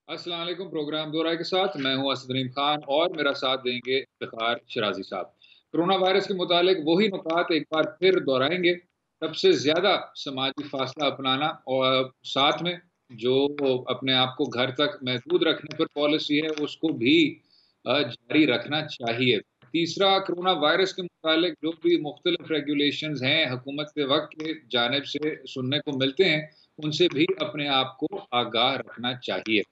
अस्सलाम वालेकुम। प्रोग्राम दो राय के साथ मैं हूं असदरीम खान और मेरा साथ देंगे इफ्तिखार शिराजी साहब। कोरोना वायरस के मुतालिक वही नुकात एक बार फिर दोहराएंगे। सबसे ज़्यादा समाजी फासला अपनाना और साथ में जो अपने आप को घर तक महदूद रखने पर पॉलिसी है उसको भी जारी रखना चाहिए। तीसरा, कोरोना वायरस के मुतालिक जो भी मुख्तलिफ रेगुलेशंस हैं हुकूमत के वक्त के जानिब से सुनने को मिलते हैं, उनसे भी अपने आप को आगाह रखना चाहिए।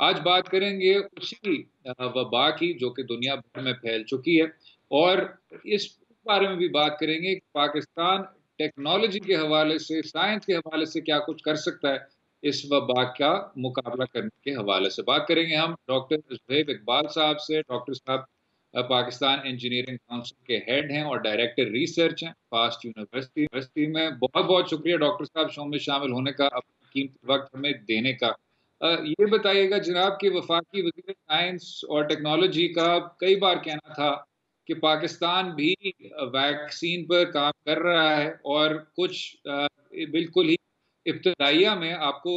आज बात करेंगे उसी वबा की जो कि दुनिया भर में फैल चुकी है और इस बारे में भी बात करेंगे कि पाकिस्तान टेक्नोलॉजी के हवाले से, साइंस के हवाले से क्या कुछ कर सकता है इस वबा का मुकाबला करने के हवाले से। बात करेंगे हम डॉक्टर ज़ुहैब इकबाल साहब से। डॉक्टर साहब पाकिस्तान इंजीनियरिंग काउंसिल के हेड हैं और डायरेक्टर रिसर्च हैं फास्ट यूनिवर्सिटी में। बहुत बहुत शुक्रिया डॉक्टर साहब शो में शामिल होने का, अपना कीमती वक्त हमें देने का। ये बताइएगा जनाब कि वफाकी वज़ीर साइंस और टेक्नोलॉजी का कई बार कहना था कि पाकिस्तान भी वैक्सीन पर काम कर रहा है और कुछ बिल्कुल ही इब्तदाइया में आपको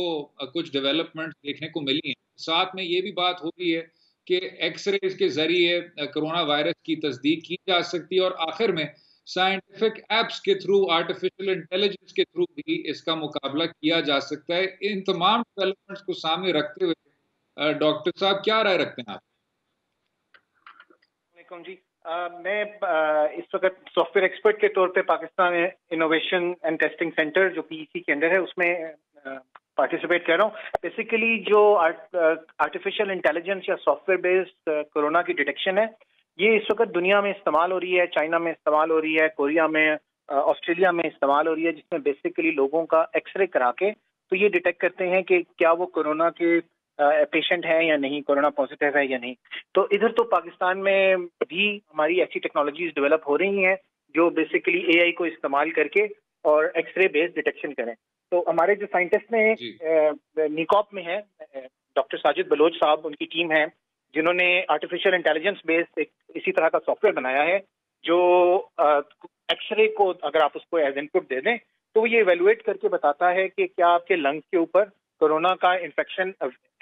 कुछ डेवलपमेंट देखने को मिली हैं। साथ में ये भी बात हो रही है कि एक्स-रेज़ के ज़रिए कोरोना वायरस की तस्दीक की जा सकती है और आखिर में साइंटिफिक एप्स के थ्रू, आर्टिफिशियल इंटेलिजेंस के थ्रू भी इसका मुकाबला किया जा सकता है। इन तमाम डेवलपमेंट्स को सामने रखते हुए डॉक्टर साहब क्या राय रखते हैं आप? वालेकुम जी। मैं इस वक्त सॉफ्टवेयर एक्सपर्ट के तौर पे Pakistan innovation and testing centre जो पीईसी के अंदर है उसमें पार्टिसिपेट कर रहा हूँ। बेसिकली जो आर्टिफिशियल इंटेलिजेंस या सॉफ्टवेयर बेस्ड कोरोना की डिटेक्शन है, ये इस वक्त दुनिया में इस्तेमाल हो रही है। चाइना में इस्तेमाल हो रही है, कोरिया में, ऑस्ट्रेलिया में इस्तेमाल हो रही है, जिसमें बेसिकली लोगों का एक्सरे करा के तो ये डिटेक्ट करते हैं कि क्या वो कोरोना के पेशेंट है या नहीं, कोरोना पॉजिटिव है या नहीं। तो इधर तो पाकिस्तान में भी हमारी ऐसी टेक्नोलॉजीज डेवलप हो रही हैं जो बेसिकली एआई को इस्तेमाल करके और एक्सरे बेस्ड डिटेक्शन करें। तो हमारे जो साइंटिस्ट जी। ने निकॉप में है, डॉक्टर साजिद बलोच साहब, उनकी टीम है जिन्होंने आर्टिफिशियल इंटेलिजेंस बेस्ड एक इसी तरह का सॉफ्टवेयर बनाया है जो एक्सरे को अगर आप उसको एज इनपुट दे दें तो वो ये इवेलुएट करके बताता है कि क्या आपके लंग्स के ऊपर कोरोना का इन्फेक्शन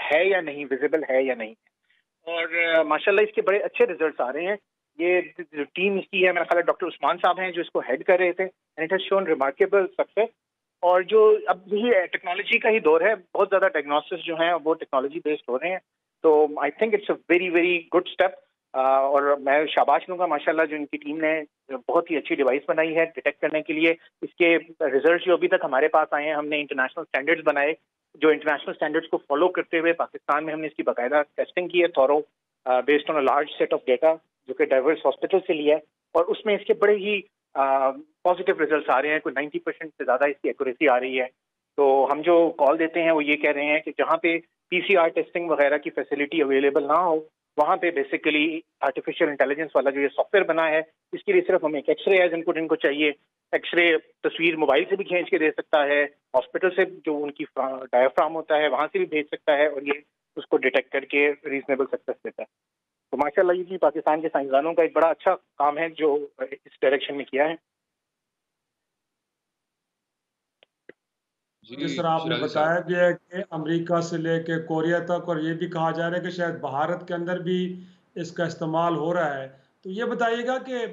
है या नहीं, विजिबल है या नहीं। और माशाल्लाह इसके बड़े अच्छे रिजल्ट्स आ रहे हैं। ये जो टीम इसकी है, मेरा ख्याल है डॉक्टर उस्मान साहब हैं जो इसको हेड कर रहे थे, and it has shown remarkable success. और जो अब भी टेक्नोलॉजी का ही दौर है, बहुत ज्यादा डायग्नोसिस जो है वो टेक्नोलॉजी बेस्ड हो रहे हैं। तो I think it's a very very good step. और मैं शाबाश दूंगा माशाल्लाह जो इनकी टीम ने बहुत ही अच्छी डिवाइस बनाई है डिटेक्ट करने के लिए। इसके रिजल्ट जो अभी तक हमारे पास आए हैं, हमने इंटरनेशनल स्टैंडर्ड्स बनाए, जो इंटरनेशनल स्टैंडर्ड्स को फॉलो करते हुए पाकिस्तान में हमने इसकी बाकायदा टेस्टिंग की है, thorough, based on a large set of data जो कि डाइवर्स हॉस्पिटल से लिया है। और उसमें इसके बड़े ही पॉजिटिव रिजल्ट्स आ रहे हैं, कोई 90% से ज्यादा इसकी एक्यूरेसी आ रही है। तो हम जो कॉल देते हैं वो ये कह रहे हैं कि जहाँ पे पीसीआर टेस्टिंग वगैरह की फैसिलिटी अवेलेबल ना हो, वहाँ पे बेसिकली आर्टिफिशियल इंटेलिजेंस वाला जो ये सॉफ्टवेयर बना है, इसके लिए सिर्फ हमें एक एक्सरे एज इनपुट इनको चाहिए। एक्सरे तस्वीर मोबाइल से भी खींच के दे सकता है, हॉस्पिटल से जो उनकी डायफ्राम होता है वहां से भी भेज सकता है, और ये उसको डिटेक्ट करके रीजनेबल सक्सेस देता है। तो माशाल्लाह ये भी पाकिस्तान के साइंसदानों का एक बड़ा अच्छा काम है जो इस डायरेक्शन में किया है। जिस जी, तरह आपने शिराज़ी साहब। बताया भी है कि अमेरिका से लेके कोरिया तक, और ये भी कहा जा रहा है कि शायद भारत के अंदर भी इसका इस्तेमाल हो रहा है। तो ये बताइएगा कि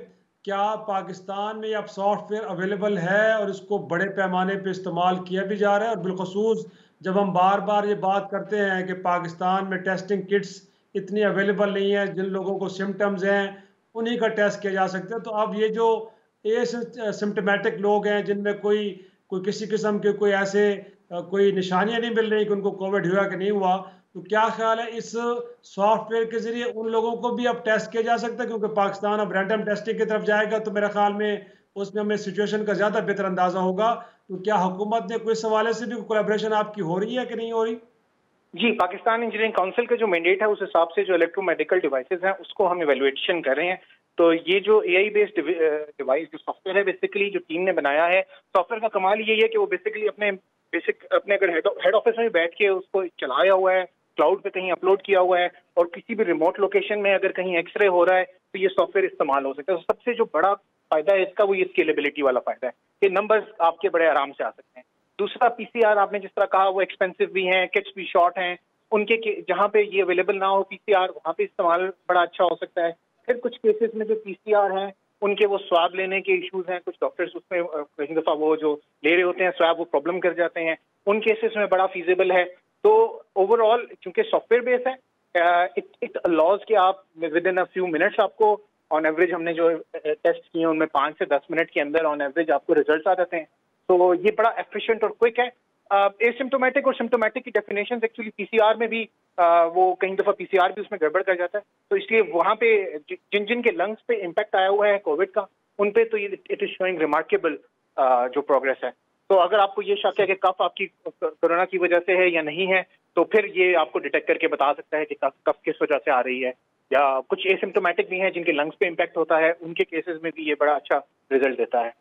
क्या पाकिस्तान में अब सॉफ्टवेयर अवेलेबल है और इसको बड़े पैमाने पे इस्तेमाल किया भी जा रहा है? और बिलखसूस जब हम बार बार ये बात करते हैं कि पाकिस्तान में टेस्टिंग किट्स इतनी अवेलेबल नहीं है, जिन लोगों को सिम्टम्स हैं उन्हीं का टेस्ट किया जा सकता है, तो अब ये जो सिम्टमेटिक लोग हैं जिनमें कोई कोई किसी किस्म के कोई ऐसे कोई निशानियां नहीं मिल रही कि उनको कोविड हुआ कि नहीं हुआ, तो क्या ख्याल है इस सॉफ्टवेयर के जरिए उन लोगों को भी अब टेस्ट किया जा सकता है? क्योंकि पाकिस्तान अब रैंडम टेस्टिंग की तरफ जाएगा तो मेरे ख्याल में उसमें हमें सिचुएशन का ज्यादा बेहतर अंदाजा होगा। तो क्या हुकूमत ने कोई इस हवाले से भी कोलैबोरेशन आपकी हो रही है कि नहीं हो रही? जी, पाकिस्तान इंजीनियरिंग काउंसिल का जो मैंडेट है उस हिसाब से जो इलेक्ट्रोमेडिकल डिवाइसेस हैं उसको हम इवेलुएशन कर रहे हैं। तो ये जो एआई बेस्ड डिवाइस जो सॉफ्टवेयर है बेसिकली जो टीम ने बनाया है, सॉफ्टवेयर का कमाल यही है कि वो बेसिकली अपने अगर हेड ऑफिस में बैठ के उसको चलाया हुआ है, क्लाउड पे कहीं अपलोड किया हुआ है, और किसी भी रिमोट लोकेशन में अगर कहीं एक्सरे हो रहा है तो ये सॉफ्टवेयर इस्तेमाल हो सकता है। तो सबसे जो बड़ा फायदा है इसका वो ये स्केलेबिलिटी वाला फायदा है कि नंबर्स आपके बड़े आराम से आ सकते हैं। दूसरा, पीसीआर आपने जिस तरह कहा वो एक्सपेंसिव भी हैं, किट्स भी शॉर्ट हैं, जहाँ पे ये अवेलेबल ना हो पीसीआर, वहाँ पे इस्तेमाल बड़ा अच्छा हो सकता है। फिर कुछ केसेस में जो पीसीआर हैं उनके वो स्वाब लेने के इश्यूज हैं, कुछ डॉक्टर्स उसमें कई दफा वो जो ले रहे होते हैं स्वाब वो प्रॉब्लम कर जाते हैं, उन केसेस में बड़ा फीजेबल है। तो ओवरऑल चूंकि सॉफ्टवेयर बेस है, इट अलॉज कि आप with in a few minutes आपको ऑन एवरेज, हमने जो टेस्ट किए हैं उनमें 5 से 10 मिनट के अंदर ऑन एवरेज आपको रिजल्ट आ जाते हैं। तो ये बड़ा एफिशिएंट और क्विक है। एसिम्टोमेटिक और सिम्टोमेटिक की डेफिनेशन एक्चुअली पीसीआर में भी वो कई दफा पीसीआर भी उसमें गड़बड़ कर जाता है। तो इसलिए वहाँ पे जिन जिन के लंग्स पे इम्पैक्ट आया हुआ है कोविड का, उन पे तो ये इट इज शोइंग रिमार्केबल जो प्रोग्रेस है। तो अगर आपको ये शक है कि कफ आपकी कोरोना की वजह से है या नहीं है, तो फिर ये आपको डिटेक्ट करके बता सकता है कि कफ किस वजह से आ रही है। या कुछ एसिम्टोमेटिक भी हैं जिनके लंग्स पे इम्पैक्ट होता है, उनके केसेस में भी ये बड़ा अच्छा रिजल्ट देता है।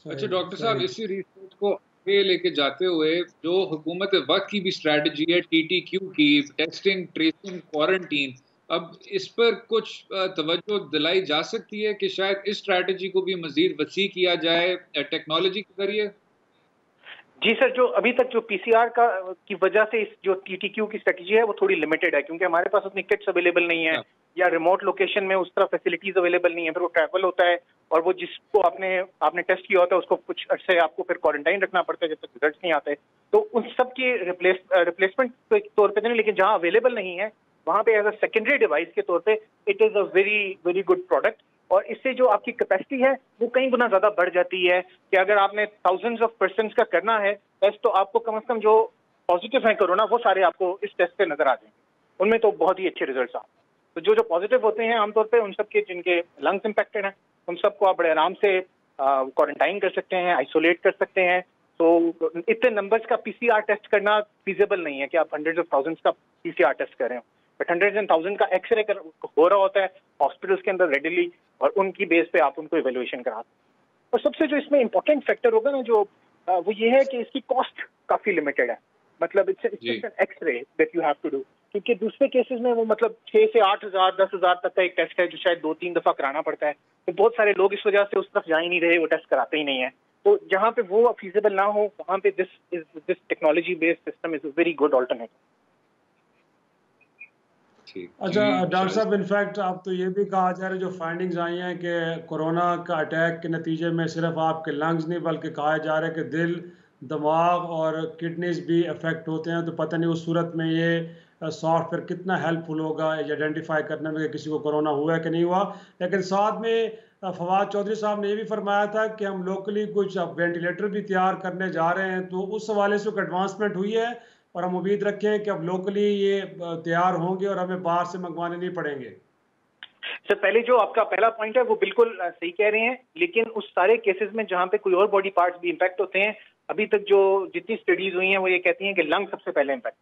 अच्छा डॉक्टर साहब, इसी रिसर्च को आगे लेके जाते हुए जो हुकूमत वक्त की भी स्ट्रेटजी है TTQ की, टेस्टिंग, ट्रेसिंग, क्वारंटीन, अब इस पर कुछ तवज्जो दिलाई जा सकती है कि शायद इस स्ट्रेटजी को भी मजीद वसी किया जाए टेक्नोलॉजी के जरिए? जी सर, जो अभी तक जो पीसीआर की वजह से इस जो TTQ की स्ट्रेटजी है वो थोड़ी लिमिटेड है, क्योंकि हमारे पास उतनी किट्स अवेलेबल नहीं है या रिमोट लोकेशन में उस तरह फैसिलिटीज अवेलेबल नहीं है। फिर वो ट्रैवल होता है और वो जिसको आपने टेस्ट किया होता है उसको कुछ अर्से आपको फिर क्वारंटाइन रखना पड़ता है जब तक रिजल्ट नहीं आते। तो उन सब की रिप्लेसमेंट के तौर पर नहीं, लेकिन जहाँ अवेलेबल नहीं है वहाँ पे एज अ सेकेंडरी डिवाइस के तौर पे it is a very very good product. और इससे जो आपकी कैपेसिटी है वो कई गुना ज्यादा बढ़ जाती है कि अगर आपने थाउजेंड्स ऑफ पर्सन्स का करना है टेस्ट, तो आपको कम से कम जो पॉजिटिव है कोरोना वो सारे आपको इस टेस्ट पे नजर आ जाएंगे। उनमें तो बहुत ही अच्छे रिजल्ट्स आ। तो जो पॉजिटिव होते हैं आमतौर पे उन सबके जिनके लंग्स इंफेक्टेड हैं उन सबको आप बड़े आराम से क्वारंटाइन कर सकते हैं, आइसोलेट कर सकते हैं। तो इतने नंबर्स का पीसीआर टेस्ट करना फीजेबल नहीं है कि आप हंड्रेड्स ऑफ थाउजेंड्स का पीसीआर टेस्ट कर रहे हो, बट हंड्रेड्स एंड थाउजेंड का एक्सरे हो रहा होता है हॉस्पिटल्स के अंदर रेडिली, और उनकी बेस पे आप उनको इवेल्युएशन करा सकते हैं। और सबसे जो इसमें इंपॉर्टेंट फैक्टर होगा ना जो वो ये है कि इसकी कॉस्ट काफी लिमिटेड है। मतलब it's an X-ray that you have to do, क्योंकि दूसरे केसेस में वो मतलब 6 से 8 हजार 10 हजार तक का एक टेस्ट है जो शायद 2-3 दफा कराना पड़ता है। तो बहुत सारे लोग इस वजह से उस तरफ जा ही नहीं रहे, वो टेस्ट कराते ही नहीं है। तो जहाँ पे वो फीजिबल ना हो वहाँ पे this technology based system is a very good alternative. अच्छा डॉक्टर साहब, इनफैक्ट आप तो ये भी कहा जा रहा है जो फाइंडिंग्स आई हैं कि कोरोना का अटैक के नतीजे में सिर्फ आपके लंग्स नहीं बल्कि कहा जा रहा है कि दिल, दिमाग और किडनीज भी अफेक्ट होते हैं। तो पता नहीं उस सूरत में ये सॉफ्टवेयर कितना हेल्पफुल होगा आइडेंटिफाई करने में कि किसी को कोरोना हुआ है कि नहीं हुआ। लेकिन साथ में फवाद चौधरी साहब ने ये भी फरमाया था कि हम लोकली कुछ वेंटिलेटर भी तैयार करने जा रहे हैं, तो उस हवाले से एडवांसमेंट हुई है और हम उम्मीद रखें कि अब लोकली ये तैयार होंगे और हमें बाहर से मंगवाने नहीं पड़ेंगे। सर, पहले जो आपका पहला पॉइंट है वो बिल्कुल सही कह रहे हैं, लेकिन उस सारे केसेस में जहां पे कोई और बॉडी पार्ट्स भी इम्पैक्ट होते हैं, अभी तक जो जितनी स्टडीज हुई हैं वो ये कहती हैं कि लंग सबसे पहले इम्पैक्ट।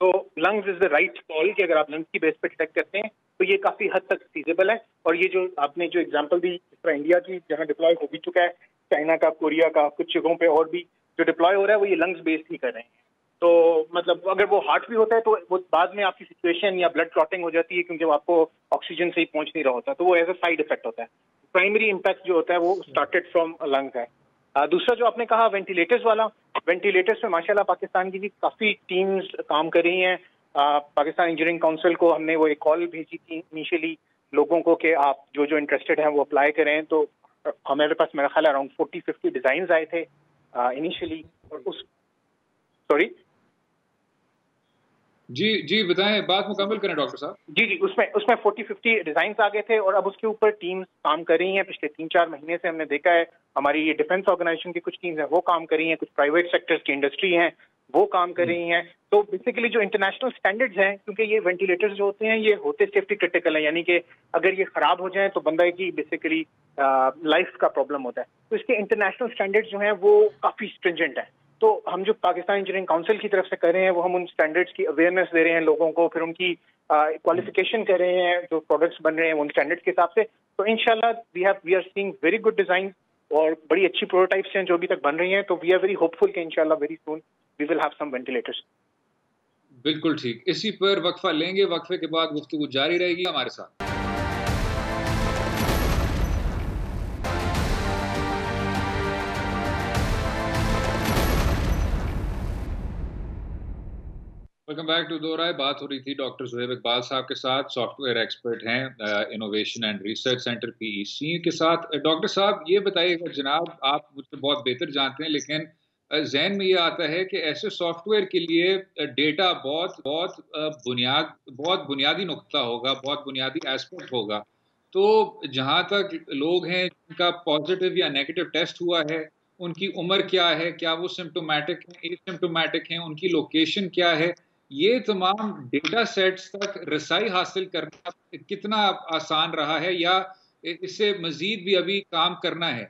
तो lungs is the right call कि अगर आप लंग्स की बेस पे डिटेक्ट करते हैं तो ये काफी हद तक फीजिबल है। और ये जो आपने जो एग्जांपल दी इस तरह इंडिया की जहां डिप्लॉय हो भी चुका है, चाइना का, कोरिया का, कुछ जगहों पे और भी जो डिप्लॉय हो रहा है वो ये लंग्स बेस्ड ही कर रहे हैं। तो मतलब अगर वो हार्ट भी होता है तो वो बाद में आपकी सिचुएशन या ब्लड क्लॉटिंग हो जाती है क्योंकि वो आपको ऑक्सीजन से ही पहुंच नहीं रहा होता, तो वो एज अ साइड इफेक्ट होता है। प्राइमरी इम्पैक्ट जो होता है वो स्टार्टेड फ्रॉम लंग्स है। दूसरा जो आपने कहा वेंटिलेटर्स वाला, वेंटिलेटर्स में माशाल्लाह पाकिस्तान की भी काफी टीम्स काम कर रही हैं। पाकिस्तान इंजीनियरिंग काउंसिल को हमने वो एक कॉल भेजी थी इनिशियली लोगों को कि आप जो इंटरेस्टेड हैं वो अप्लाई करें। तो हमारे पास मेरा ख्याल अराउंड 40-50 डिजाइन आए थे इनिशियली, और उस सॉरी जी बताएं, बात मुकम्मल करें डॉक्टर साहब। जी उसमें 40-50 डिजाइन आ गए थे और अब उसके ऊपर टीम्स काम कर रही हैं। पिछले 3-4 महीने से हमने देखा है हमारी ये डिफेंस ऑर्गेनाइजेशन की कुछ टीम्स हैं वो काम कर रही हैं, कुछ प्राइवेट सेक्टर्स की इंडस्ट्री हैं वो काम कर रही हैं। तो बेसिकली जो इंटरनेशनल स्टैंडर्ड्स हैं, क्योंकि ये वेंटिलेटर्स जो होते हैं ये होते सेफ्टी क्रिटिकल है, यानी कि अगर ये खराब हो जाए तो बंदा की बेसिकली लाइफ का प्रॉब्लम होता है। तो इसके इंटरनेशनल स्टैंडर्ड्स जो हैं वो काफी स्ट्रिंजेंट है। तो हम जो पाकिस्तान इंजीनियरिंग काउंसिल की तरफ से कर रहे हैं वो हम उन स्टैंडर्ड्स की अवेयरनेस दे रहे हैं लोगों को, फिर उनकी क्वालिफिकेशन कर रहे हैं, जो प्रोडक्ट्स बन रहे हैं उन स्टैंडर्ड्स के हिसाब से। तो इंशाल्लाह we are seeing very good design और बड़ी अच्छी प्रोटोटाइप्स हैं जो अभी तक बन रही हैं। तो वी आर वेरी होपफुल कि इंशाल्लाह very soon we will have some ventilators. बिल्कुल ठीक, इसी पर वक्फा लेंगे, वक्फे के बाद गुफ्तगू जारी रहेगी हमारे साथ। वेलकम बैक टू दो राय। बात हो रही थी डॉक्टर सुहेब इकबाल साहब के साथ, सॉफ्टवेयर एक्सपर्ट हैं innovation and research centre PEC के साथ। डॉक्टर साहब ये बताइएगा जनाब, आप मुझसे बहुत बेहतर जानते हैं, लेकिन जहन में ये आता है कि ऐसे सॉफ्टवेयर के लिए डेटा बहुत बहुत बहुत बुनियादी नुक्ता होगा, बहुत बुनियादी एस्पेक्ट होगा। तो जहाँ तक लोग हैं जिनका पॉजिटिव या नेगेटिव टेस्ट हुआ है, उनकी उम्र क्या है, क्या वो सिम्टोमेटिक हैं, एसिम्टोमेटिक हैं, उनकी लोकेशन क्या है, ये तमाम डेटा सेट्स तक रसाई हासिल करना कितना आसान रहा है, या इससे मजीद भी अभी काम करना है?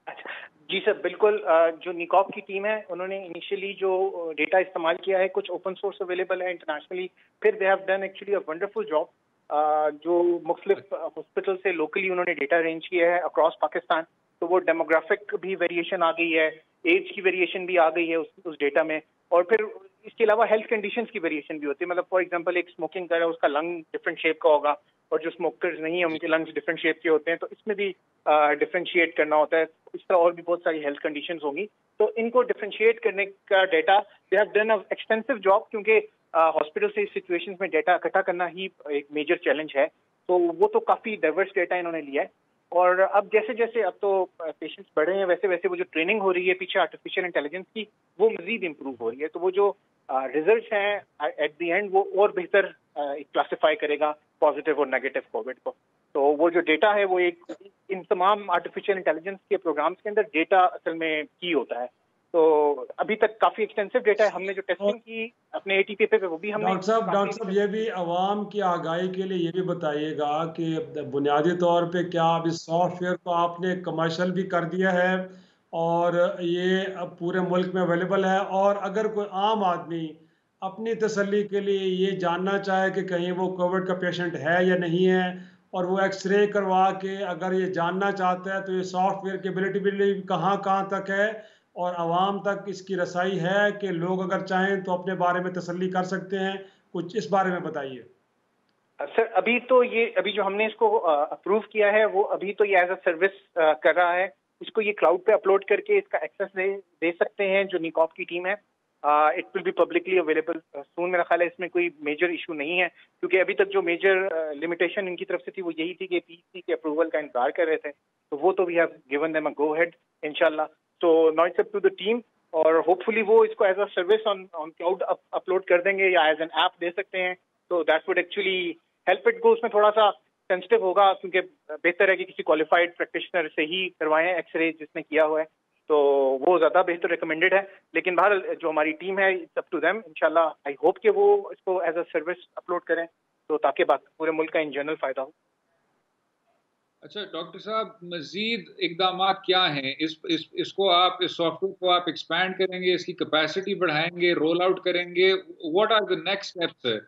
अच्छा, जी सर, बिल्कुल। जो निकॉप की टीम है उन्होंने इनिशियली जो डेटा इस्तेमाल किया है, कुछ ओपन सोर्स अवेलेबल है इंटरनेशनली, फिर they have done actually a wonderful job. जो मुख्तलिफ हॉस्पिटल से लोकली उन्होंने डेटा अरेंज किया है अक्रॉस पाकिस्तान, तो वो डेमोग्राफिक भी वेरिएशन आ गई है, एज की वेरिएशन भी आ गई है उस डेटा में, और फिर इसके अलावा हेल्थ कंडीशंस की वेरिएशन भी होती है। मतलब फॉर एग्जांपल एक स्मोकिंग कर रहा है, उसका लंग डिफरेंट शेप का होगा, और जो स्मोकर्स नहीं है उनके लंग्स डिफरेंट शेप के होते हैं, तो इसमें भी डिफरेंशिएट करना होता है। इस तरह और भी बहुत सारी हेल्थ कंडीशंस होंगी, तो इनको डिफरेंशिएट करने का data they have done a extensive job, क्योंकि हॉस्पिटल से इस सिचुएशन में डेटा इकट्ठा करना ही एक मेजर चैलेंज है। तो वो तो काफी डाइवर्स डेटा इन्होंने लिया है, और अब जैसे जैसे अब तो पेशेंट्स बढ़े हैं, वैसे वैसे वो जो ट्रेनिंग हो रही है पीछे आर्टिफिशियल इंटेलिजेंस की, वो मजीद इम्प्रूव हो रही है। तो वो जो रिजल्ट हैं एट द एंड वो और बेहतर क्लासिफाई करेगा पॉजिटिव और नेगेटिव कोविड को। तो वो जो डेटा है वो एक इन तमाम आर्टिफिशियल इंटेलिजेंस के प्रोग्राम्स के अंदर डेटा असल में की होता है। तो अभी तक काफी एक्सटेंसिव डेटा है। हमने जो टेस्टिंग की अपने एटीपी पे वो भी हमने डॉक्टर साहब ये भी आवाम की आगाही के लिए ये भी बताइएगा कि बुनियादी तौर पे क्या अब इस सॉफ्टवेयर को आपने कमर्शियल भी कर दिया है और ये अब पूरे मुल्क में अवेलेबल है, और अगर कोई आम आदमी अपनी तसल्ली के लिए ये जानना चाहे कि कहीं वो कोविड का पेशेंट है या नहीं है, और वो एक्सरे करवा के अगर ये जानना चाहता है, तो ये सॉफ्टवेयर की एबिलिटी कहाँ कहाँ तक है और आवाम तक इसकी रसाई है कि लोग अगर चाहें तो अपने बारे में तसल्ली कर सकते हैं? कुछ इस बारे में बताइए। सर, अभी जो हमने इसको अप्रूव किया है, वो अभी तो ये एज अ सर्विस कर रहा है। इसको ये क्लाउड पे अपलोड करके इसका एक्सेस दे सकते हैं जो निकॉप की टीम है। It will be publicly available सून। मेरा ख्याल है इसमें कोई मेजर इशू नहीं है, क्योंकि अभी तक जो मेजर लिमिटेशन इनकी तरफ से थी वो यही थी कि पीसी के अप्रूवल का इंतजार कर रहे थे, तो वो तो we have given them a go ahead इंशाल्लाह। तो now it's up to the team, और होपफुली वो इसको as a service on cloud upload कर देंगे या एज एन ऐप दे सकते हैं। तो that would actually help it go. उसमें थोड़ा सा सेंसिटिव होगा, क्योंकि बेहतर है कि किसी क्वालिफाइड प्रैक्टिशनर से ही करवाएं एक्सरे जिसने किया हुआ है, तो वो ज्यादा बेहतर रिकमेंडेड है। लेकिन बहरहाल जो हमारी टीम है, इट्स अप टू देम। इंशाल्लाह आई होप कि वो इसको एज अ सर्विस अपलोड करें, तो ताकि पूरे मुल्क का इन जनरल फायदा हो। अच्छा डॉक्टर साहब, मजीद इकदाम क्या हैं? इसको आप, इस सॉफ्टवेयर को आप एक्सपैंड करेंगे, इसकी कैपेसिटी बढ़ाएंगे, रोल आउट करेंगे? What are the next steps?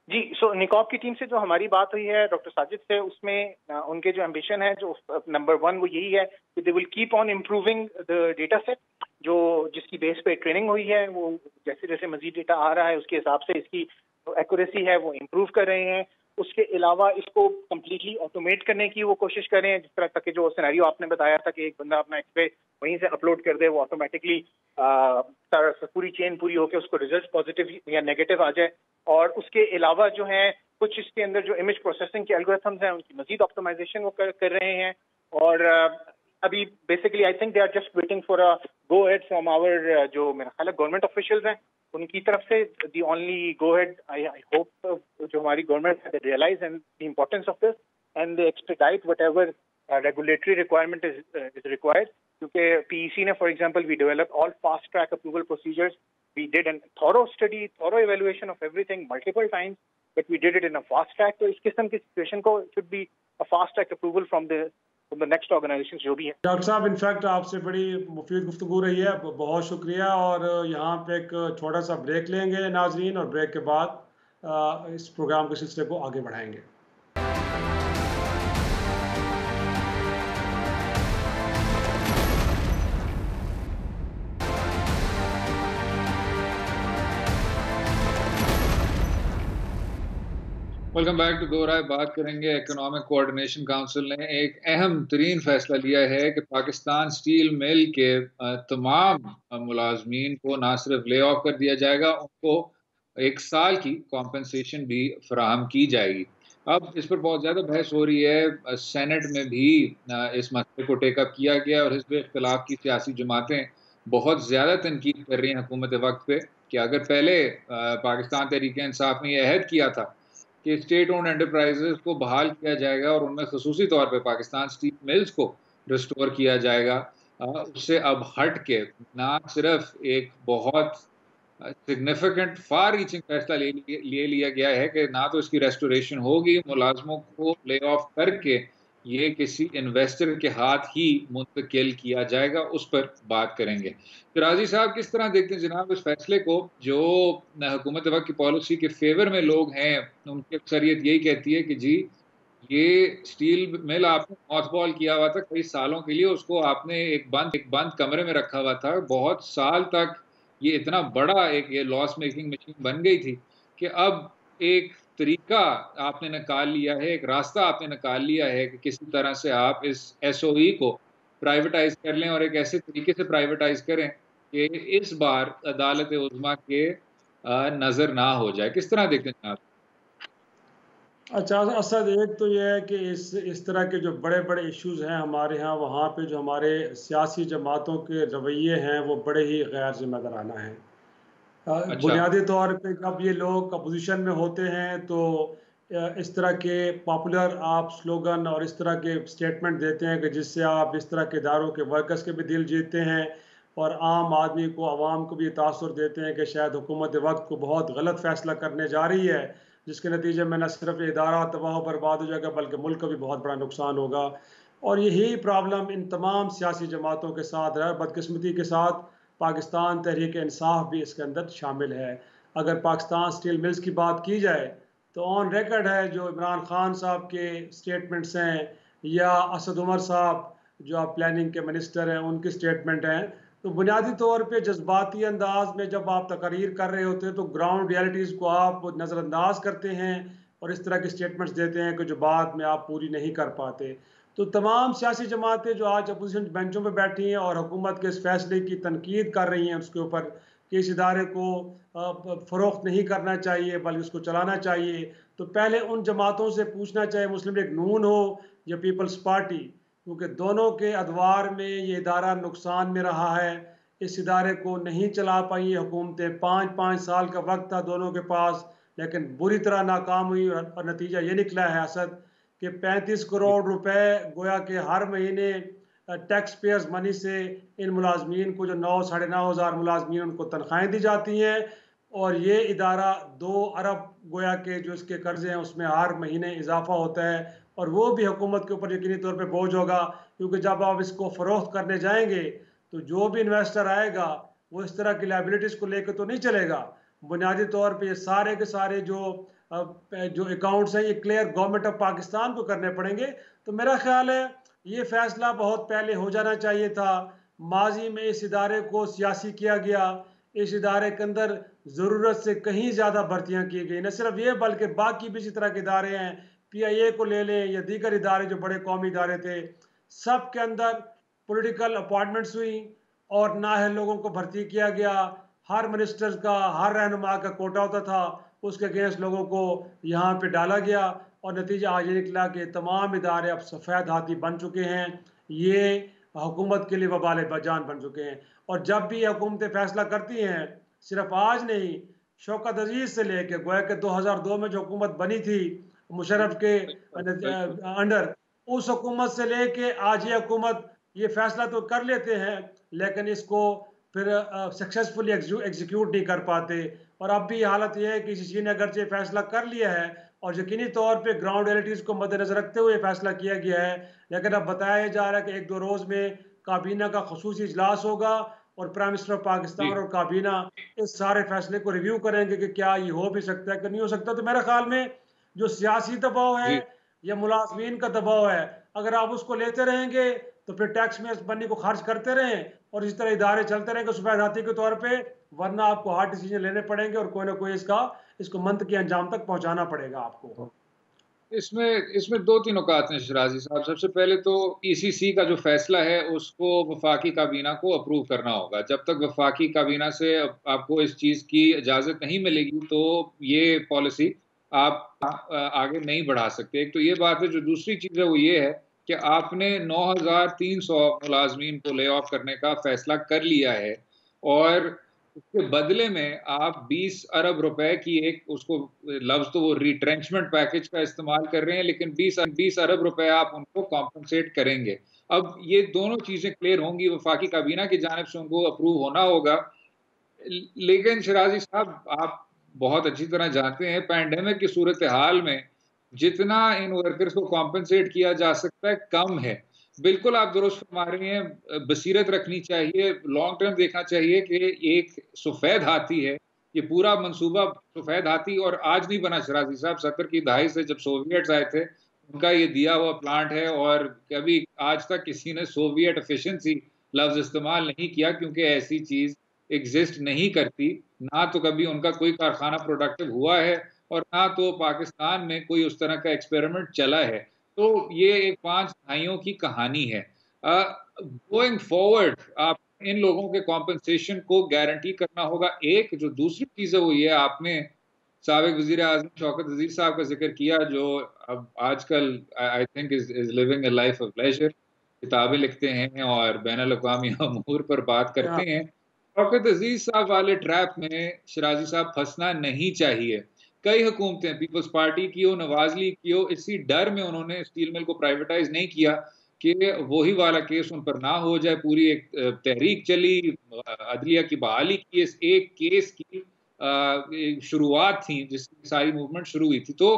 जी, सो निकॉप की टीम से जो हमारी बात हुई है डॉक्टर साजिद से, उसमें उनके जो एम्बिशन है, जो नंबर वन वो यही है कि they will keep on improving the data set, जो जिसकी बेस पे ट्रेनिंग हुई है। वो जैसे जैसे मजीद डेटा आ रहा है उसके हिसाब से इसकी एक्यूरेसी है वो इम्प्रूव कर रहे हैं। उसके अलावा इसको कम्प्लीटली ऑटोमेट करने की वो कोशिश कर रहे हैं, जिस तरह तक जो सिनेरियो आपने बताया था कि एक बंदा अपना एक्सरे वहीं से अपलोड कर दे, वो ऑटोमेटिकली पूरी चेन पूरी होकर उसको रिजल्ट पॉजिटिव या नेगेटिव आ जाए। और उसके अलावा जो है कुछ इसके अंदर जो इमेज प्रोसेसिंग के एल्गोरिथम्स हैं उनकी मजीद ऑप्टिमाइजेशन वो कर रहे हैं। और अभी basically I think they are just waiting for a go ahead from our जो मेरा ख्याल है गवर्नमेंट ऑफिशियल्स हैं उनकी तरफ से। The only go ahead I hope जो हमारी गवर्नमेंट है realise and the importance of this and they expedite whatever regulatory requirement is required. क्योंकि पीईसी ने for example we develop all fast track approval procedures. We did a thorough study, thorough evaluation of everything multiple times, but we did it in a fast track. तो इस किस्म की situation को should be a fast track approval from the next organizations जो भी है। Doctor साहब, in fact आपसे बड़ी मुफीद गुफ्तगू रही है, बहुत शुक्रिया। और यहाँ पे एक छोटा सा ब्रेक लेंगे नाजरीन, और ब्रेक के बाद इस प्रोग्राम के सिलसिले को आगे बढ़ाएंगे। वेलकम बैक टू दो राय। बात करेंगे, इकोनॉमिक कोऑर्डिनेशन काउंसिल ने एक अहम तरीन फैसला लिया है कि पाकिस्तान स्टील मिल के तमाम मुलाजमीन को ना सिर्फ ले ऑफ कर दिया जाएगा, उनको 1 साल की कॉम्पेंसेशन भी फराहम की जाएगी। अब इस पर बहुत ज़्यादा बहस हो रही है। सेनेट में भी इस मसले को टेक अप किया गया और हिज़्ब इख्तिलाफ की सियासी जमातें बहुत ज़्यादा तनकीद कर रही हैं हुकूमत वक़्त पे कि अगर पहले पाकिस्तान तहरीक-ए-इंसाफ ने ये अहद किया था कि स्टेट ओन्ड एंटरप्राइज़ेज़ को बहाल किया जाएगा और उनमें ख़ुसूसी तौर पे पाकिस्तान स्टील मिल्स को रिस्टोर किया जाएगा। उससे अब हट के ना सिर्फ़ एक बहुत सिग्निफिकेंट फार रीचिंग फैसला ले लिया गया है कि ना तो इसकी रेस्टोरेशन होगी, मुलाज़मों को ले ऑफ करके ये किसी इन्वेस्टर के हाथ ही मुंतकिल किया जाएगा, उस पर बात करेंगे। शिराज़ी साहब किस तरह देखते हैं जनाब इस फैसले को, जो हुकूमत वक़्त की पॉलिसी के फ़ेवर में लोग हैं, उनकी अक्सरियत यही कहती है कि जी, ये स्टील मिल आपने मॉथबॉल किया हुआ था कई सालों के लिए, उसको आपने एक बंद कमरे में रखा हुआ था, बहुत साल तक ये इतना बड़ा एक ये लॉस मेकिंग मशीन बन गई थी कि अब एक तरीका आपने निकाल लिया है, एक रास्ता आपने निकाल लिया है कि किसी तरह से आप इस एसओई को प्राइवेटाइज़ कर लें और एक ऐसे तरीके से प्राइवेटाइज़ करें कि इस बार अदालत उज़्मा के नज़र ना हो जाए। किस तरह देखते हैं आप? अच्छा, असद एक तो ये है कि इस तरह के जो बड़े-बड़े इश्यूज़ हैं हमारे यहाँ, वहाँ पे जो हमारे सियासी जमातों के रवैये हैं, वो बड़े ही गैर ज़िम्मेदाराना हैं। अच्छा, बुनियादी तौर पे जब ये लोग अपोज़िशन में होते हैं तो इस तरह के पॉपुलर आप स्लोगन और इस तरह के स्टेटमेंट देते हैं कि जिससे आप इस तरह के इदारों के वर्कर्स के भी दिल जीतते हैं और आम आदमी को, आवाम को भी तासुर देते हैं कि शायद हुकूमत वक्त को बहुत गलत फ़ैसला करने जा रही है, जिसके नतीजे में न सिर्फ इदारा तबाह बर्बाद हो जाएगा बल्कि मुल्क का भी बहुत बड़ा नुकसान होगा। और यही प्रॉब्लम इन तमाम सियासी जमातों के साथ है। बदकिस्मती के साथ पाकिस्तान तहरीक इंसाफ भी इसके अंदर शामिल है। अगर पाकिस्तान स्टील मिल्स की बात की जाए तो ऑन रिकॉर्ड है जो इमरान खान साहब के स्टेटमेंट्स हैं या असद उमर साहब जो आप प्लानिंग के मिनिस्टर हैं उनकी स्टेटमेंट हैं, तो बुनियादी तौर पे जज्बाती अंदाज में जब आप तकरीर कर रहे होते हैं तो ग्राउंड रियलिटीज़ को आप नज़रअंदाज करते हैं और इस तरह की स्टेटमेंट्स देते हैं कि जो बाद में आप पूरी नहीं कर पाते। तो तमाम सियासी जमातें जो आज अपोजिशन बेंचों पर बैठी हैं और हुकूमत के इस फैसले की तनकीद कर रही हैं उसके ऊपर कि इस इदारे को फ़रोख्त नहीं करना चाहिए बल्कि उसको चलाना चाहिए, तो पहले उन जमातों से पूछना चाहिए, मुस्लिम लीग नून हो या पीपल्स पार्टी, क्योंकि दोनों के अदवार में ये इदारा नुकसान में रहा है। इस इदारे को नहीं चला पाई ये हुकूमतें, 5-5 साल का वक्त था दोनों के पास, लेकिन बुरी तरह नाकाम हुई और नतीजा ये निकला है असद कि 35 जी, करोड़ रुपए गोया के हर महीने टैक्स पेयर्स मनी से इन मुलाजमीन को, जो 9-9.5 हज़ार मुलाजमीन, उनको तनख्वाहें दी जाती हैं और ये इदारा 2 अरब गोया के जो इसके कर्जे हैं उसमें हर महीने इजाफा होता है और वो भी हुकूमत के ऊपर यकीनी तौर पे बोझ होगा, क्योंकि जब आप इसको फ़रोख्त करने जाएंगे तो जो भी इन्वेस्टर आएगा वो इस तरह की लाइबिलिटीज़ को लेकर तो नहीं चलेगा। बुनियादी तौर पे ये सारे के सारे जो अकाउंट्स हैं ये क्लियर गवर्नमेंट ऑफ पाकिस्तान को करने पड़ेंगे। तो मेरा ख्याल है ये फैसला बहुत पहले हो जाना चाहिए था। माजी में इस इदारे को सियासी किया गया, इस इदारे के अंदर ज़रूरत से कहीं ज़्यादा भर्तियाँ की गई, न सिर्फ ये बल्कि बाकी भी इसी तरह के इदारे हैं, PIA को ले लें या दीगर इदारे जो बड़े कौमी इदारे थे, सब के अंदर पॉलिटिकल अपॉइंटमेंट्स हुई और नाअहल लोगों को भर्ती किया गया। हर मिनिस्टर का, हर रहनुमा का कोटा होता था, उसके अगेंस्ट लोगों को यहाँ पे डाला गया और नतीजा आज ये निकला कि तमाम इदारे अब सफ़ेद हाथी बन चुके हैं। ये हुकूमत के लिए वबाल बजान बन चुके हैं और जब भी हुकूमतें फैसला करती हैं, सिर्फ आज नहीं, शौकत अजीज़ से लेके गोया के 2002 में जो हुकूमत बनी थी मुशर्रफ के बिल्कुल, बिल्कुल। अंडर, उस हुकूमत से लेके आज ये हुकूमत ये फैसला तो कर लेते हैं लेकिन इसको फिर सक्सेसफुली एग्जीक्यूट नहीं कर पाते। और अब भी हालत यह है कि सीसी ने अगरचे फैसला कर लिया है और यकीनी तौर पे ग्राउंड रियलिटीज़ को मद्देनजर रखते हुए फैसला किया गया है, लेकिन अब बताया जा रहा है कि 1-2 रोज़ में काबीना का खसूसी इजलास होगा और प्राइम मिनिस्टर ऑफ जी, पाकिस्तान और काबीना इस सारे फैसले को रिव्यू करेंगे कि क्या ये हो भी सकता है कि नहीं हो सकता। तो मेरे ख्याल में जो सियासी दबाव है जी, या मुलाजमीन का दबाव है, अगर आप उसको लेते रहेंगे तो फिर टैक्स में इस मनी को खर्च करते रहें और इस तरह इदारे चलते रहेंगे सफेद हाथी के तौर पे, वरना आपको हार्ड डिसीजन लेने पड़ेंगे और कोई ना कोई इसको मंतकी अंजाम तक पहुंचाना पड़ेगा आपको। इसमें इसमें दो तीन औकात हैं शराजी साहब। सबसे पहले तो ईसीसी का जो फैसला है उसको वफाकी काबीना को अप्रूव करना होगा। जब तक वफाकी काबीना से आपको इस चीज़ की इजाज़त नहीं मिलेगी तो ये पॉलिसी आप आगे नहीं बढ़ा सकते। एक तो ये बात है। जो दूसरी चीज़ है वो ये है कि आपने 9,300 मुलाजमीन को ले ऑफ करने का फैसला कर लिया है और उसके बदले में आप 20 अरब रुपए की एक उसको लफ्ज तो वो रिट्रेंचमेंट पैकेज का इस्तेमाल कर रहे हैं, लेकिन 20 अरब रुपए आप उनको कॉम्पनसेट करेंगे। अब ये दोनों चीजें क्लियर होंगी, वफाकी काबीना की जानिब से उनको अप्रूव होना होगा। लेकिन शराजी साहब, आप बहुत अच्छी तरह जानते हैं पैंडेमिक की सूरत हाल में जितना इन वर्कर्स को कॉम्पनसेट किया जा सकता है कम है। बिल्कुल आप दुरुस्त फरमा रही हैं, बसीरत रखनी चाहिए, लॉन्ग टर्म देखना चाहिए कि एक सफेद हाथी है, ये पूरा मंसूबा सफेद हाथी और आज नहीं बना शराजी साहब, 70 की दहाई से जब सोवियट्स आए थे उनका ये दिया हुआ प्लांट है और कभी आज तक किसी ने सोवियत एफिशिएंसी लफ्ज इस्तेमाल नहीं किया क्योंकि ऐसी चीज एग्जिस्ट नहीं करती। ना तो कभी उनका कोई कारखाना प्रोडक्टिव हुआ है और ना तो पाकिस्तान में कोई उस तरह का एक्सपेरिमेंट चला है। तो ये एक 5 दहाइयों की कहानी है। गोइंग फॉरवर्ड आप इन लोगों के कॉम्पनसेशन को गारंटी करना होगा। एक जो दूसरी चीज़ है वो ये, आपने साबिक वज़ीर आज़म शौकत अज़ीज़ साहब का ज़िक्र किया जो अब आजकल I think is living a life of pleasure, किताबें लिखते हैं और बैनुल-अक़वामी अमूर पर बात करते हैं। शौकत अज़ीज़ साहब वाले ट्रैप में शराज़ी साहब फँसना नहीं चाहिए। कई हुकूमतें, पीपल्स पार्टी की हो, नवाज़ लीग की हो, इसी डर में उन्होंने स्टील मिल को प्राइवेटाइज़ नहीं किया कि वही वाला केस उन पर ना हो जाए। पूरी एक तहरीक चली, अदलिया की बहाली की, इस एक केस की शुरुआत थी जिसकी सारी मूवमेंट शुरू हुई थी। तो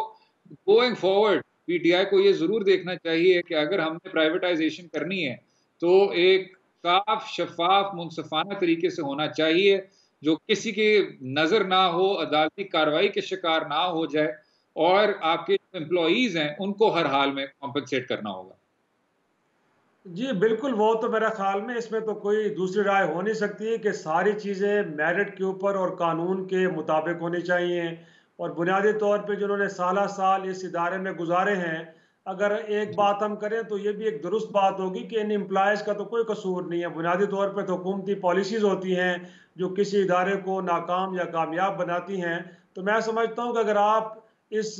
गोइंग फॉरवर्ड पीटीआई को ये ज़रूर देखना चाहिए कि अगर हमने प्राइवेटाइज़ेशन करनी है तो एक साफ, शफ़ाफ, मुनसिफ़ाना तरीके से होना चाहिए, जो किसी की नज़र ना हो, अदालती कार्रवाई के शिकार ना हो जाए और आपके एम्प्लॉइज़ हैं, उनको हर हाल में कॉम्पेंसेट करना होगा। जी, बिल्कुल, वो तो मेरा ख़्याल में इसमें तो कोई दूसरी राय हो नहीं सकती है कि सारी चीज़ें मेरिट के ऊपर और कानून के मुताबिक होनी चाहिए। और बुनियादी तौर पे जिन्होंने साल इस इदारे में गुज़ारे हैं, अगर एक जी, बात हम करें तो ये भी एक दुरुस्त बात होगी कि इन एम्प्लॉइज़ का तो कोई कसूर नहीं है। बुनियादी तौर पे तो हुकूमती पॉलिसीज़ होती हैं, जो किसी इदारे को नाकाम या कामयाब बनाती हैं। तो मैं समझता हूँ कि अगर आप इस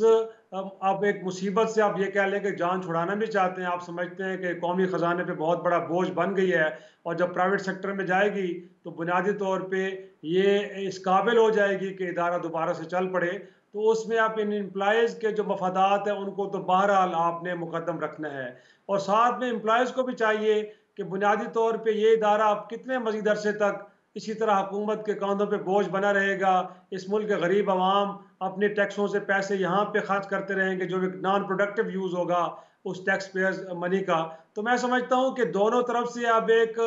आप एक मुसीबत से आप ये कह लें कि जान छुड़ाना भी चाहते हैं, आप समझते हैं कि कौमी ख़ज़ाने पे बहुत बड़ा बोझ बन गई है और जब प्राइवेट सेक्टर में जाएगी तो बुनियादी तौर पे ये इस काबिल हो जाएगी कि इदारा दोबारा से चल पड़े, तो उसमें आप इन एम्प्लॉइज़ के जो मफादात हैं उनको तो बहरहाल आपने मुकद्दम रखना है। और साथ में एम्प्लॉइज़ को भी चाहिए कि बुनियादी तौर पे ये इदारा अब कितने मज़ीद अरसे तक इसी तरह हुकूमत के कंधों पे बोझ बना रहेगा। इस मुल्क के गरीब आवाम अपने टैक्सों से पैसे यहाँ पे खर्च करते रहेंगे जो एक नॉन प्रोडक्टिव यूज़ होगा उस टैक्स पेयर्स मनी का। तो मैं समझता हूँ कि दोनों तरफ से अब एक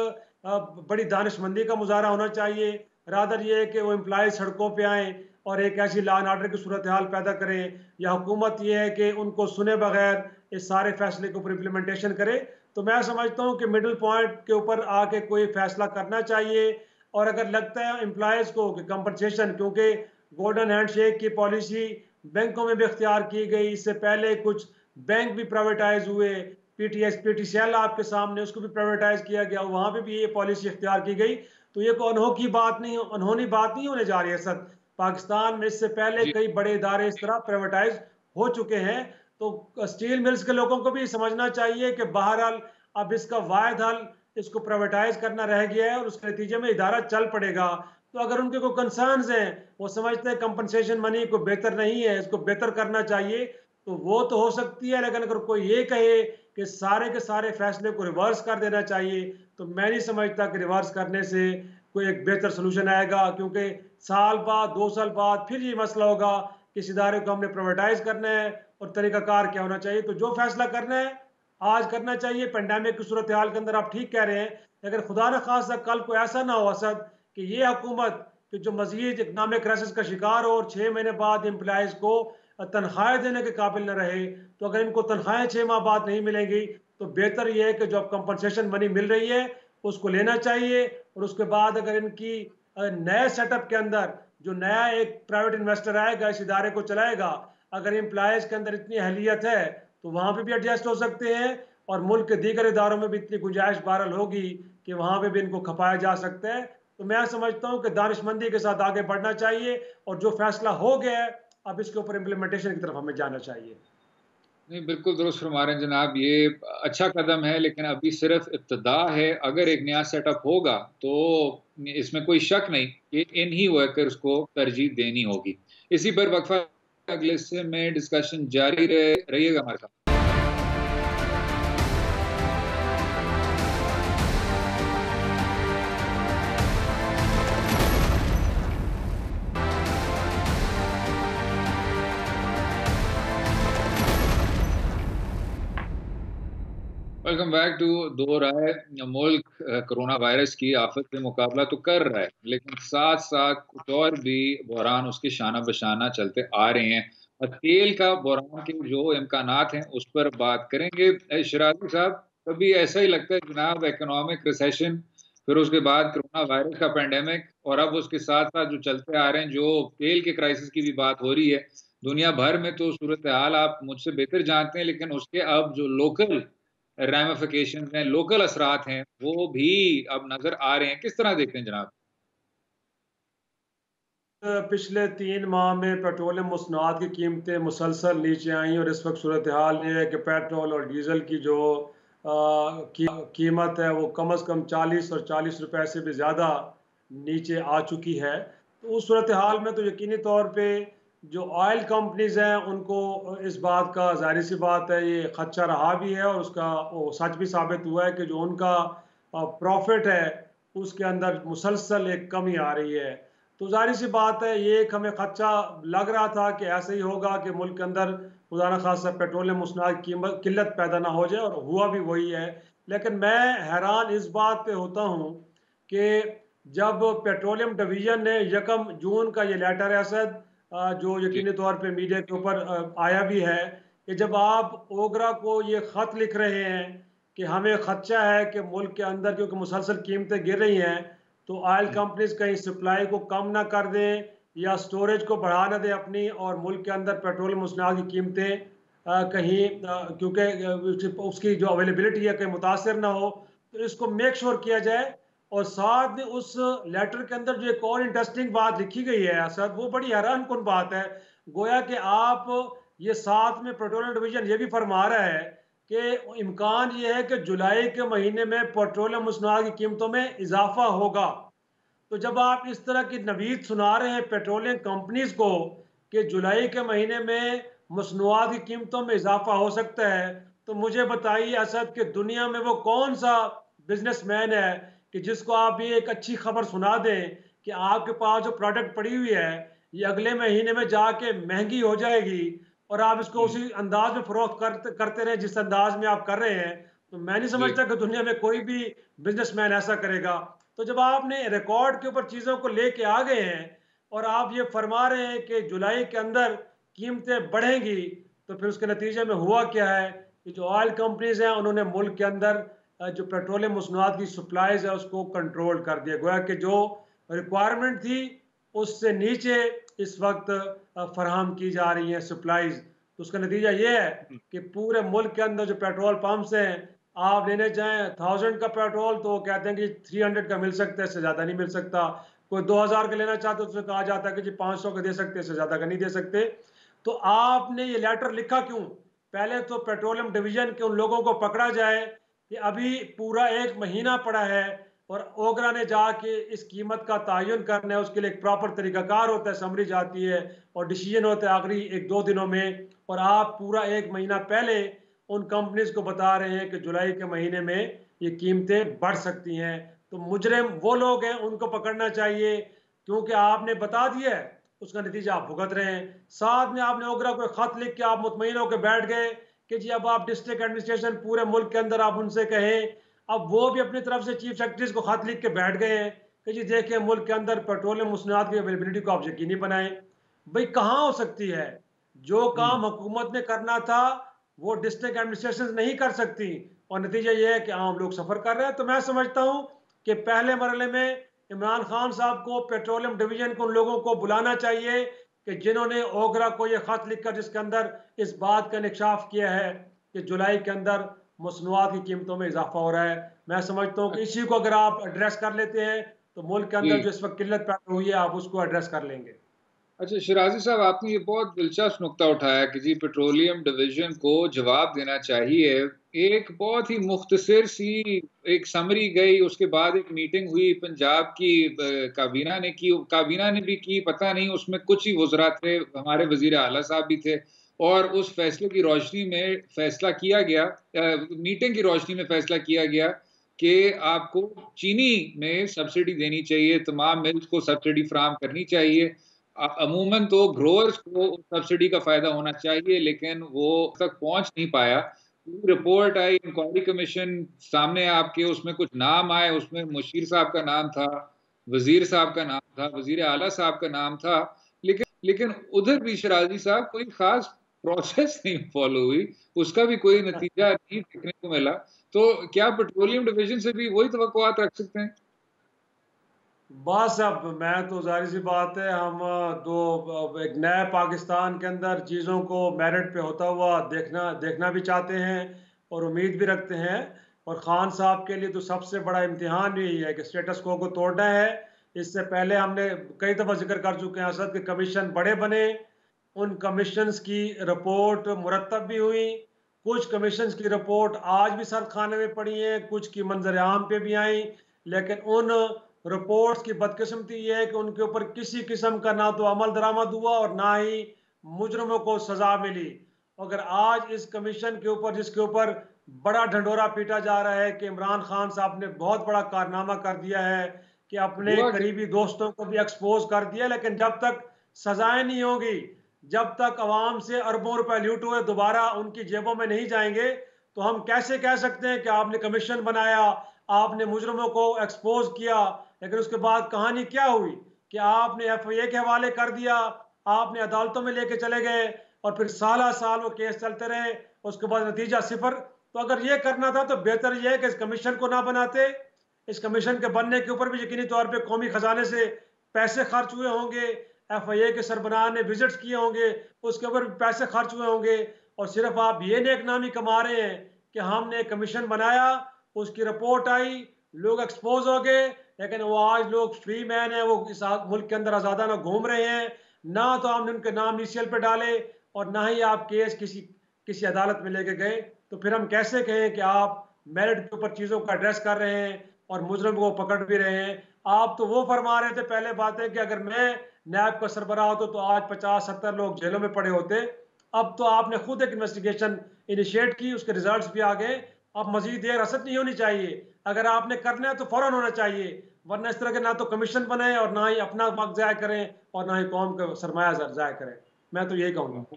बड़ी दानिशमंदी का मुजाहरा होना चाहिए। रादर ये है कि वो एम्प्लॉय सड़कों पे आएँ और एक ऐसी लॉ एंड ऑर्डर की सूरत हाल पैदा करें, या हुकूमत ये है कि उनको सुने बगैर इस सारे फैसले के ऊपर इम्प्लीमेंटेशन करे। तो मैं समझता हूँ कि मिडल पॉइंट के ऊपर आके कोई फैसला करना चाहिए। और अगर लगता है एम्प्लॉयज़ को कि कंपनसेशन, क्योंकि गोल्डन हैंडशेक की पॉलिसी बैंकों में भी इख्तियार की गई, इससे पहले कुछ बैंक भी प्राइवेटाइज हुए, पीटीसीएल आपके सामने उसको भी प्राइवेटाइज किया गया, वहाँ पे भी ये पॉलिसी इख्तियार की गई। तो ये कोई अनोखी बात नहीं, अनहोनी बात नहीं होने जा रही है सर। पाकिस्तान में इससे पहले जी, कई बड़े इदारे इस तरह प्राइवेटाइज हो चुके हैं। तो स्टील मिल्स के लोगों को भी समझना चाहिए कि बहरहाल अब इसका वाहिद हल इसको प्राइवेटाइज करना रह गया है और उसके नतीजे में इदारा चल पड़ेगा। तो अगर उनके कोई कंसर्न्स हैं, वो समझते हैं कंपनसेशन मनी को बेहतर नहीं है, इसको बेहतर करना चाहिए, तो वो तो हो सकती है। लेकिन अगर कोई ये कहे कि सारे के सारे फैसले को रिवर्स कर देना चाहिए, तो मैं नहीं समझता कि रिवर्स करने से कोई एक बेहतर सोल्यूशन आएगा, क्योंकि साल बाद 2 साल बाद फिर ये मसला होगा कि इस इदारे को हमने प्राइवेटाइज करना है और तरीकाकार क्या होना चाहिए। तो जो फैसला करना है आज करना चाहिए। पेंडेमिक की सूरत हाल के अंदर आप ठीक कह रहे हैं, अगर खुदा न खास्ता कल को ऐसा ना हो असद कि ये हुकूमत कि जो मजीद इकनॉमिक क्राइसिस का शिकार हो और 6 महीने बाद एम्प्लॉयज़ को तनख्वाहें देने के काबिल न रहे, तो अगर इनको तनख्वाहें 6 माह बाद नहीं मिलेंगी तो बेहतर ये है कि जो कंपनसेशन मनी मिल रही है उसको लेना चाहिए। और उसके बाद अगर इनकी नए सेटअप के अंदर जो नया एक प्राइवेट इन्वेस्टर आएगा, इस इदारे को चलाएगा, अगर एम्प्लॉयज के अंदर इतनी अहलियत है तो वहाँ पे भी एडजस्ट हो सकते हैं, और मुल्क के दीगर इदारों में भी इतनी गुंजाइश बहरहाल होगी कि वहाँ पे भी इनको खपाया जा सकता है। तो मैं समझता हूँ कि दानिशमंदी के साथ आगे बढ़ना चाहिए, और जो फैसला हो गया है अब इसके ऊपर इम्प्लीमेंटेशन की तरफ हमें जाना चाहिए। नहीं, बिल्कुल दुरुस्त फरमा रहे हैं जनाब, ये अच्छा कदम है, लेकिन अभी सिर्फ इब्तदा है। अगर एक नया सेटअप होगा तो इसमें कोई शक नहीं कि इन्हीं वर्कर्स को तरजीह देनी होगी। इसी पर वक्फा, अगले हिस्से में डिस्कशन जारी रहिएगा हमारे साथ। वेलकम बैक टू दो राय। मुल्क कोरोना वायरस की आफत से मुकाबला तो कर रहा है, लेकिन साथ साथ कुछ और भी बहरान उसके शाना बशाना चलते आ रहे हैं। और तेल का बहरान के जो इम्कानात हैं उस पर बात करेंगे। शराजी साहब, कभी ऐसा ही लगता है जनाब, इकोनॉमिक रिसेशन, फिर उसके बाद कोरोना वायरस का पेंडेमिक, और अब उसके साथ साथ जो चलते आ रहे हैं, जो तेल के क्राइसिस की भी बात हो रही है दुनिया भर में, तो सूरत हाल आप मुझसे बेहतर जानते हैं, लेकिन उसके अब जो लोकल रैमिफिकेशन हैं, लोकल असरात हैं, वो भी अब नजर आ रहे हैं। किस तरह देखते हैं जनाब? पिछले 3 माह में पेट्रोलियम मसनूआत की कीमतें मुसलसल नीचे आई, और इस वक्त सूरत हाल ये है कि पेट्रोल और डीजल की जो कीमत है वो कम से कम 40 और 40 रुपए से भी ज़्यादा नीचे आ चुकी है। तो उस सूरत हाल में तो यकीनी तौर पे जो ऑयल कंपनीज हैं उनको इस बात का, जाहिर सी बात है, ये खदशा रहा भी है, और उसका वो सच भी साबित हुआ है कि जो उनका प्रॉफिट है उसके अंदर मुसलसल एक कमी आ रही है। तो जाहिर सी बात है, ये एक हमें खदशा लग रहा था कि ऐसे ही होगा कि मुल्क के अंदर खुदा न खासा पेट्रोलियम मसनूआत की किल्लत पैदा ना हो जाए, और हुआ भी वही है। लेकिन मैं हैरान इस बात पे होता हूँ कि जब पेट्रोलियम डिवीजन ने 1 जून का ये लेटर है असद, जो जी। यकीनी तौर पे मीडिया के ऊपर आया भी है, कि जब आप ओगरा को ये ख़त लिख रहे हैं कि हमें खदशा है कि मुल्क के अंदर क्योंकि मुसलसल कीमतें गिर रही हैं, तो ऑयल कंपनीज कहीं सप्लाई को कम ना कर दें या स्टोरेज को बढ़ा ना दें अपनी, और मुल्क के अंदर पेट्रोलियम मसनूआत की कीमतें कहीं क्योंकि उसकी जो अवेलेबिलिटी है कहीं मुतासर ना हो, तो इसको मेक श्योर किया जाए। और साथ में उस लेटर के अंदर जो एक और इंटरेस्टिंग बात लिखी गई है सर, वो बड़ी हैरान कुन बात है। गोया कि आप ये साथ में पेट्रोलियम डिवीजन ये भी फरमा रहा है कि इम्कान ये है कि जुलाई के महीने में पेट्रोलियम मसनूआत की कीमतों में इजाफा होगा। तो जब आप इस तरह की नवीद सुना रहे हैं पेट्रोलियम कंपनीज को कि जुलाई के महीने में मसनूआत की कीमतों में इजाफा हो सकता है, तो मुझे बताइए असद कि दुनिया में वो कौन सा बिजनेसमैन है कि जिसको आप ये एक अच्छी खबर सुना दें कि आपके पास जो प्रोडक्ट पड़ी हुई है ये अगले महीने में जाके महंगी हो जाएगी, और आप इसको हम्म। उसी अंदाज में फरोख्त करते रहे जिस अंदाज में आप कर रहे हैं। तो मैं नहीं जी। समझता कि दुनिया में कोई भी बिजनेसमैन ऐसा करेगा। तो जब आपने रिकॉर्ड के ऊपर चीज़ों को लेके आ गए हैं और आप ये फरमा रहे हैं कि जुलाई के अंदर कीमतें बढ़ेंगी, तो फिर उसके नतीजे में हुआ क्या है कि जो ऑयल कंपनीज हैं उन्होंने मुल्क के अंदर जो पेट्रोलियम मसनूआत की सप्लाईज है उसको कंट्रोल कर दिया। गोया कि जो रिक्वायरमेंट थी उससे नीचे इस वक्त फराहम की जा रही हैं सप्लाईज। तो उसका नतीजा ये है हम्म। कि पूरे मुल्क के अंदर जो पेट्रोल पंप्स हैं, आप लेने जाएं 1000 का पेट्रोल तो वो कहते हैं कि 300 का मिल सकता है, इससे ज़्यादा नहीं मिल सकता। कोई 2000 का लेना चाहते तो उससे कहा जाता है कि जी 500 का दे सकते हैं, इससे ज़्यादा का नहीं दे सकते। तो आपने ये लेटर लिखा क्यों? पहले तो पेट्रोलियम डिवीजन के उन लोगों को पकड़ा जाए कि अभी पूरा 1 महीना पड़ा है और ओगरा ने जाके इस कीमत का तयन करना है, उसके लिए एक प्रॉपर तरीकाकार होता है, समरी जाती है और डिसीजन होता है आखिरी 1-2 दिनों में, और आप पूरा 1 महीना पहले उन कंपनीज को बता रहे हैं कि जुलाई के महीने में ये कीमतें बढ़ सकती हैं। तो मुजरिम वो लोग हैं, उनको पकड़ना चाहिए क्योंकि आपने बता दिया है, उसका नतीजा आप भुगत रहे हैं। साथ में आपने ओगरा को खत लिख के आप मुतमईन होकर बैठ गए कि जी अब आप डिस्ट्रिक्ट एडमिनिस्ट्रेशन पूरे मुल्क के अंदर आप उनसे कहें। अब वो भी अपनी तरफ से चीफ सेक्रेटरीज को खत लिख के बैठ गए हैं कि जी देखिए मुल्क के अंदर पेट्रोलियम मसनूआत की अवेलेबिलिटी को आप यकीनी बनाएं। भाई कहाँ हो सकती है? जो काम हम्म। हुकूमत ने करना था वो डिस्ट्रिक्ट एडमिनिस्ट्रेशन नहीं कर सकती, और नतीजा ये है कि आम लोग सफ़र कर रहे हैं। तो मैं समझता हूँ कि पहले मरहले में इमरान खान साहब को पेट्रोलियम डिवीजन को उन लोगों को बुलाना चाहिए कि जिन्होंने ओगरा को ये खत लिखकर जिसके अंदर इस बात का इंकशाफ किया है कि जुलाई के अंदर मसनूआत की कीमतों में इजाफा हो रहा है। मैं समझता हूँ कि इसी को अगर आप एड्रेस कर लेते हैं तो मुल्क के अंदर जी। जो इस वक्त किल्लत पैदा हुई है आप उसको एड्रेस कर लेंगे। अच्छा शिराजी साहब, आपने ये बहुत दिलचस्प नुक्ता उठाया कि जी पेट्रोलियम डिवीजन को जवाब देना चाहिए। एक बहुत ही मुख्तसर सी एक समरी गई, उसके बाद एक मीटिंग हुई पंजाब की, काबीना ने की, काबीना ने भी की, पता नहीं उसमें कुछ ही वज़रा थे, हमारे वज़ीर आला साहब भी थे, और उस फैसले की रोशनी में फैसला किया गया, मीटिंग की रोशनी में फैसला किया गया कि आपको चीनी में सब्सिडी देनी चाहिए, तमाम मिल्स को सब्सिडी फराहम करनी चाहिए। अमूमन तो ग्रोअर्स को सब्सिडी का फायदा होना चाहिए, लेकिन वो तक पहुंच नहीं पाया। रिपोर्ट आई, इंक्वायरी कमीशन सामने आपके, उसमें कुछ नाम आए, उसमें मुशीर साहब का नाम था, वजीर साहब का नाम था, वजीर आला साहब का नाम था, लेकिन लेकिन उधर भी शिराजी साहब कोई खास प्रोसेस नहीं फॉलो हुई, उसका भी कोई नतीजा नहीं देखने को मिला। तो क्या पेट्रोलियम डिवीजन से भी वही तवक्कुआत रख सकते हैं? बस अब मैं तो जाहिर सी बात है हम एक नए पाकिस्तान के अंदर चीज़ों को मेरिट पे होता हुआ देखना देखना भी चाहते हैं और उम्मीद भी रखते हैं। और ख़ान साहब के लिए तो सबसे बड़ा इम्तिहान यही है कि स्टेटस को तोड़ना है। इससे पहले हमने कई दफ़ा जिक्र कर चुके हैं असद के कमीशन बड़े बने, उन कमीशंस की रिपोर्ट मुरतब भी हुई, कुछ कमीशंस की रिपोर्ट आज भी सर खाने में पड़ी हैं, कुछ की मंजर आम पे भी आई, लेकिन उन रिपोर्ट्स की बदकिस्मती ये है कि उनके ऊपर किसी किस्म का ना तो अमल दरामद हुआ और ना ही मुजरमों को सजा मिली। अगर आज इस कमीशन के ऊपर जिसके ऊपर बड़ा ढंढोरा पीटा जा रहा है कि इमरान खान साहब ने बहुत बड़ा कारनामा कर दिया है कि अपने हुआ क्या? करीबी दोस्तों को भी एक्सपोज कर दिया, लेकिन जब तक सजाएं नहीं होगी, जब तक अवाम से अरबों रुपए लूट हुए दोबारा उनकी जेबों में नहीं जाएंगे, तो हम कैसे कह सकते हैं कि आपने कमीशन बनाया, आपने मुजरमों को एक्सपोज किया, लेकिन उसके बाद कहानी क्या हुई कि आपने एफआईए के हवाले कर दिया, आपने अदालतों में लेके चले गए और फिर साल साल वो केस चलते रहे, उसके बाद नतीजा सिफर। तो अगर ये करना था तो बेहतर ये है कि इस कमीशन को ना बनाते। इस कमीशन के बनने के ऊपर भी यकीनी तौर पे कौमी खजाने से पैसे खर्च हुए होंगे, एफआईए के सरबराह ने विजिट्स किए होंगे, उसके ऊपर भी पैसे खर्च हुए होंगे, और सिर्फ आप ये नेकनामी कमा रहे हैं कि हमने एक कमीशन बनाया, उसकी रिपोर्ट आई, लोग एक्सपोज हो गए, लेकिन वो आज लोग फ्री मैन है, वो इस मुल्क के अंदर आज़ादाना घूम रहे हैं। ना तो हमने उनके नाम ईसीएल पे डाले और ना ही आप केस किसी किसी अदालत में लेके गए। तो फिर हम कैसे कहें कि आप मेरिट के ऊपर चीज़ों को एड्रेस कर रहे हैं और मुजरिम को पकड़ भी रहे हैं। आप तो वो फरमा रहे थे पहले बात है कि अगर मैं नैब का सरबराह होता तो आज 50-70 लोग जेलों में पड़े होते। अब तो आपने खुद एक इन्वेस्टिगेशन इनिशिएट की, उसके रिजल्ट्स भी आ गए। अब मजीद देर असर नहीं होनी चाहिए, अगर आपने करना है तो फौरन होना चाहिए, वरना इस तरह के ना तो कमीशन बने और ना ही अपना वक्त ज़ाया करें और ना ही कौम का सरमाया ज़ाया करें। मैं तो यही कहूँगा।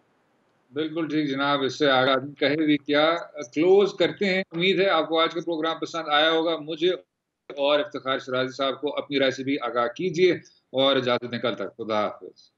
बिल्कुल ठीक जनाब, इससे आगे आदमी कहे भी क्या। क्लोज करते हैं। उम्मीद है आपको आज का प्रोग्राम पसंद आया होगा। मुझे और इफ्तिखार शिराजी साहब को अपनी राय से भी आगाह कीजिए और इजाजत दें। कल तक खुदा हाफिज।